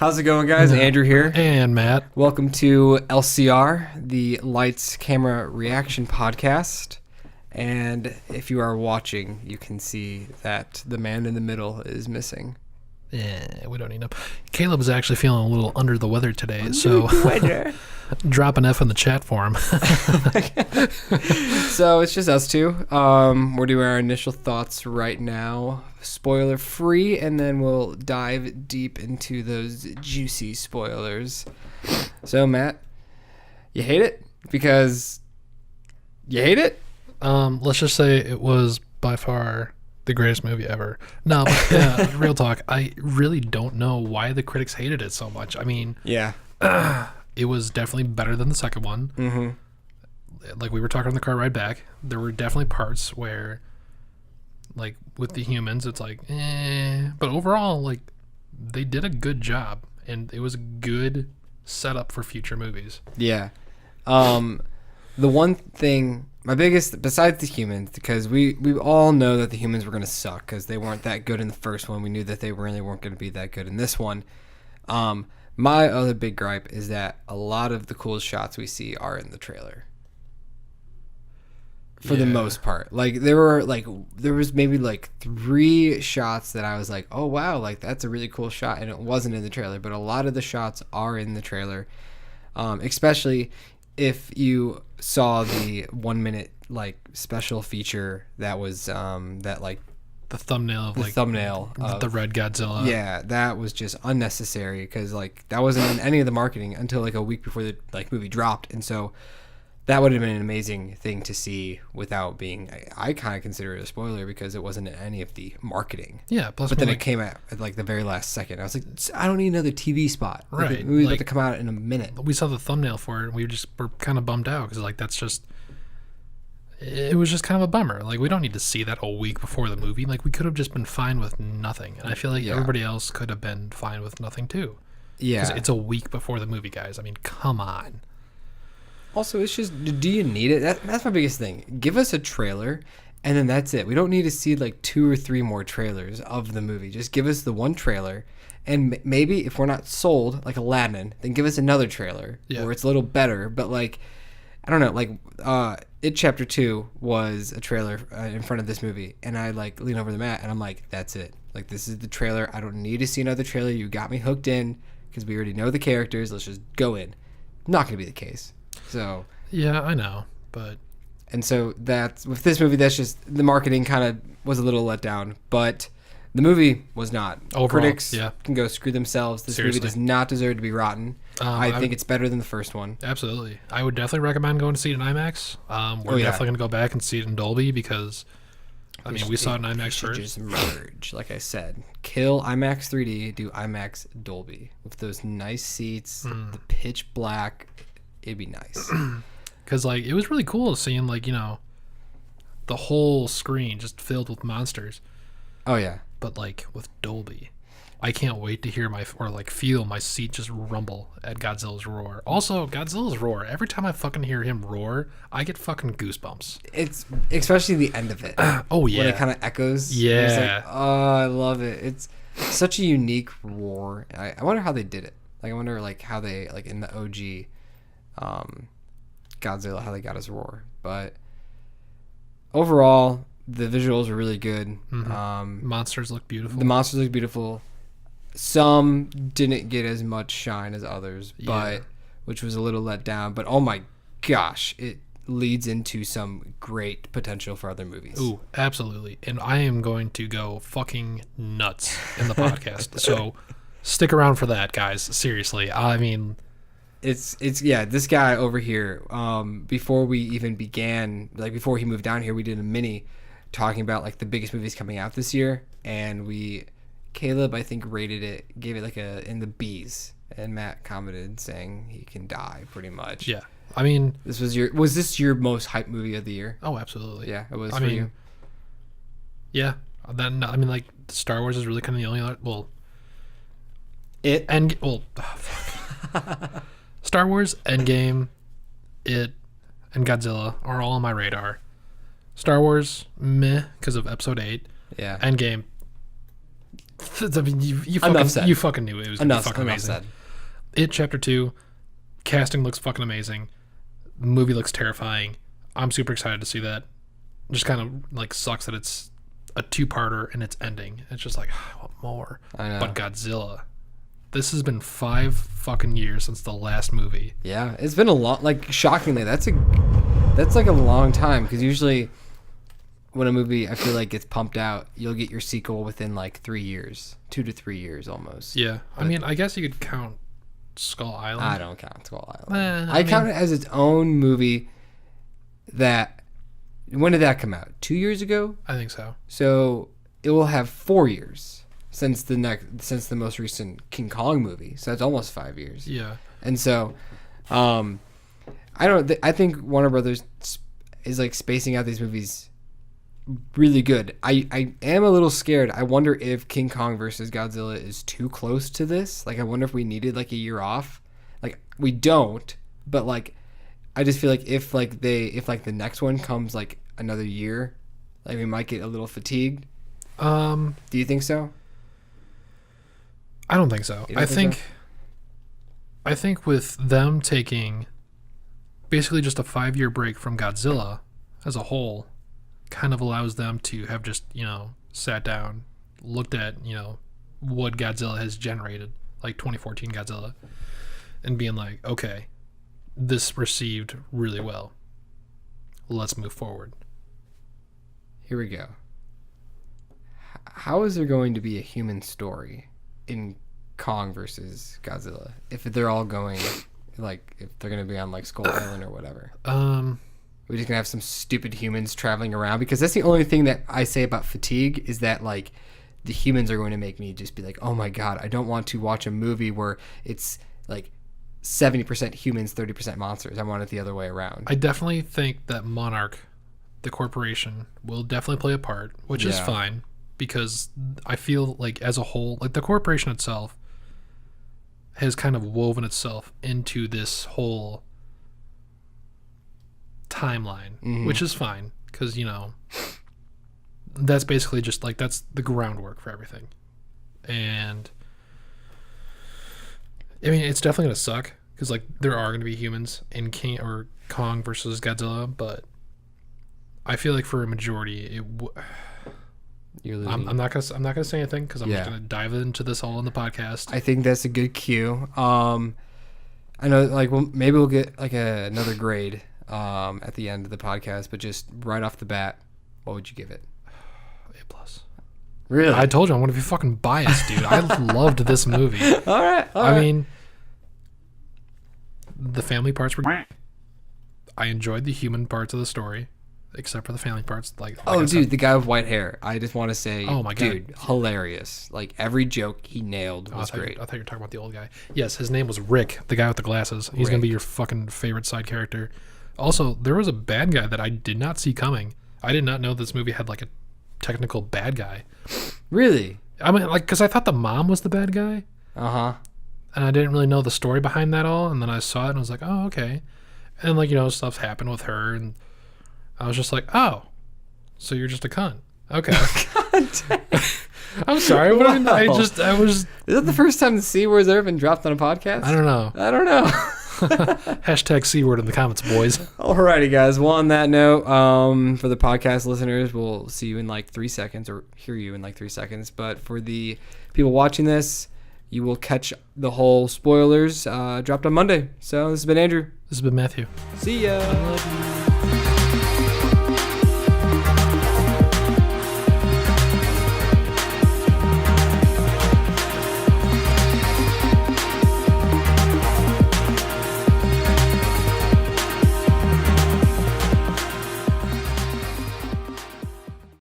How's it going, guys? Andrew here. And Matt. Welcome to LCR, the Lights Camera Reaction Podcast. And if you are watching, you can see that the man in the middle is missing. Yeah, we don't need him. Caleb's actually feeling a little under the weather today, so drop an F in the chat for him. So it's just us two. We're doing our initial thoughts right now, spoiler free, and then we'll dive deep into those juicy spoilers. So Matt, you hate it because you hate it? Let's just say it was by far the greatest movie ever. No, but yeah, real talk. I really don't know why the critics hated it so much. I mean, yeah, it was definitely better than the second one. Mm-hmm. Like we were talking on the car ride back, there were definitely parts where, like with the humans, it's like, but overall, like they did a good job, and it was a good setup for future movies. Yeah. The one thing, my biggest, besides the humans, because we all know that the humans were going to suck because they weren't that good in the first one. We knew that they really weren't going to be that good in this one. My other big gripe is that a lot of the coolest shots we see are in the trailer. For the most part. Like, there was maybe like 3 shots that I was like, oh, wow, like that's a really cool shot. And it wasn't in the trailer, but a lot of the shots are in the trailer. Especially if you saw the 1 minute like special feature that was that like the thumbnail of the red Godzilla. Yeah, that was just unnecessary because like that wasn't in any of the marketing until like a week before the like movie dropped, and so that would have been an amazing thing to see without being. I kind of consider it a spoiler because it wasn't in any of the marketing. Yeah, plus but then it came out at like the very last second. I was like, I don't need another TV spot. Right, like, the movie's about to come out in a minute. We saw the thumbnail for it, and we were kind of bummed out because like that's just. It was just kind of a bummer. Like, we don't need to see that a week before the movie. Like, we could have just been fine with nothing. And I feel like everybody else could have been fine with nothing, too. Yeah. Because it's a week before the movie, guys. I mean, come on. Also, it's just, do you need it? That's my biggest thing. Give us a trailer, and then that's it. We don't need to see, like, 2 or 3 more trailers of the movie. Just give us the one trailer. And maybe if we're not sold, like Aladdin, then give us another trailer where it's a little better. But, like, I don't know, like, It Chapter 2 was a trailer in front of this movie, and I like lean over the mat and I'm like, that's it. Like, this is the trailer. I don't need to see another trailer. You got me hooked in because we already know the characters. Let's just go in. Not going to be the case. So yeah, I know, but and so that's with this movie. That's just the marketing kind of was a little let down, but the movie was not. Overall, critics can go screw themselves. This movie does not deserve to be rotten. I think it's better than the first one. Absolutely. I would definitely recommend going to see it in IMAX. We're definitely going to go back and see it in Dolby because, I mean, we saw it in IMAX first. Just merge, like I said. Kill IMAX 3D, do IMAX Dolby. With those nice seats, the pitch black, it'd be nice. Because, like, it was really cool seeing, like, you know, the whole screen just filled with monsters. Oh, yeah. But like with Dolby, I can't wait to hear feel my seat just rumble at Godzilla's roar. Also, Godzilla's roar, every time I fucking hear him roar, I get fucking goosebumps. It's especially the end of it. Oh yeah, when it kind of echoes. Yeah. Like, oh, I love it. It's such a unique roar. I wonder how they did it. Like, I wonder like how they like in the OG Godzilla how they got his roar. But overall, the visuals are really good. Mm-hmm. Monsters look beautiful. The monsters look beautiful. Some didn't get as much shine as others, but which was a little let down. But oh my gosh, it leads into some great potential for other movies. Ooh, absolutely. And I am going to go fucking nuts in the podcast. So stick around for that, guys. Seriously. I mean, it's this guy over here, before we even began, like before he moved down here, we did a mini talking about like the biggest movies coming out this year, and Caleb I think rated it, gave it like a in the B's, and Matt commented saying he can die pretty much. Yeah, I mean, was this your most hyped movie of the year? Oh, absolutely. Yeah, it was. You. Yeah, then I mean, like Star Wars is really kind of the only fuck. Star Wars, Endgame, It, and Godzilla are all on my radar. Star Wars, meh, because of Episode 8. Yeah. Endgame, I mean, you Enough said. fucking knew it was gonna be fucking Enough amazing. said. It Chapter 2, casting looks fucking amazing. The movie looks terrifying. I'm super excited to see that. Just kind of like sucks that it's a 2-parter and it's ending. It's just like, I want more. I know. But Godzilla. This has been 5 fucking years since the last movie. Yeah, it's been a lot. Like, shockingly, that's like a long time, because usually when a movie, I feel like, gets pumped out, you'll get your sequel within like 3 years, 2 to 3 years almost. Yeah, I mean, I guess you could count Skull Island. I don't count Skull Island. I I count it as its own movie. That, when did that come out? 2 years ago. I think so. So it will have 4 years since the most recent King Kong movie. So it's almost 5 years. Yeah. And so, I think Warner Brothers is like spacing out these movies really good. I am a little scared. I wonder if King Kong versus Godzilla is too close to this. Like, I wonder if we needed like a year off. Like, we don't, but like, I just feel like if the next one comes like another year, like, we might get a little fatigued. Do you think so? I don't think so. I think with them taking basically just a 5-year break from Godzilla as a whole, kind of allows them to have just, sat down, looked at, what Godzilla has generated, like 2014 Godzilla, and being like, okay, this received really well. Let's move forward. Here we go. How is there going to be a human story in Kong versus Godzilla if they're all going, like, if they're going to be on like Skull Island or whatever? We're just gonna have some stupid humans traveling around, because that's the only thing that I say about fatigue, is that like the humans are going to make me just be like, oh my god, I don't want to watch a movie where it's like 70% humans, 30% monsters. I want it the other way around. I definitely think that Monarch, the corporation, will definitely play a part, which is fine, because I feel like as a whole, like the corporation itself has kind of woven itself into this whole timeline, which is fine, because that's basically just like, that's the groundwork for everything. And I mean, it's definitely gonna suck, because like there are gonna be humans in Kong versus Godzilla, but I feel like for a majority, I'm not gonna say anything, because I'm just gonna dive into this all in the podcast. I think that's a good cue. I know, like, maybe we'll get like another grade at the end of the podcast, but just right off the bat, what would you give it? A+. Really? I told you I'm gonna be fucking biased, dude. I loved this movie. All right. I mean, the family parts were. I enjoyed the human parts of the story, except for the family parts. Like oh, dude, the guy with white hair. I just want to say, oh my god, dude, hilarious! Like, every joke he nailed was great. I thought you were talking about the old guy. Yes, his name was Rick, the guy with the glasses. He's gonna be your fucking favorite side character. Also, there was a bad guy that I did not see coming. I did not know this movie had like a technical bad guy. Really? I mean, like, because I thought the mom was the bad guy. Uh-huh. And I didn't really know the story behind that all. And then I saw it and I was like, oh, okay. And like, stuff's happened with her. And I was just like, oh, so you're just a cunt. Okay. God damn. I'm sorry. But wow. I was. Is that the first time the C word's ever been dropped on a podcast? I don't know. Hashtag C word in the comments, boys. Alrighty, guys. Well, on that note, for the podcast listeners, we'll see you in like 3 seconds, or hear you in like 3 seconds. But for the people watching this, you will catch the whole spoilers dropped on Monday. So this has been Andrew. This has been Matthew. See ya.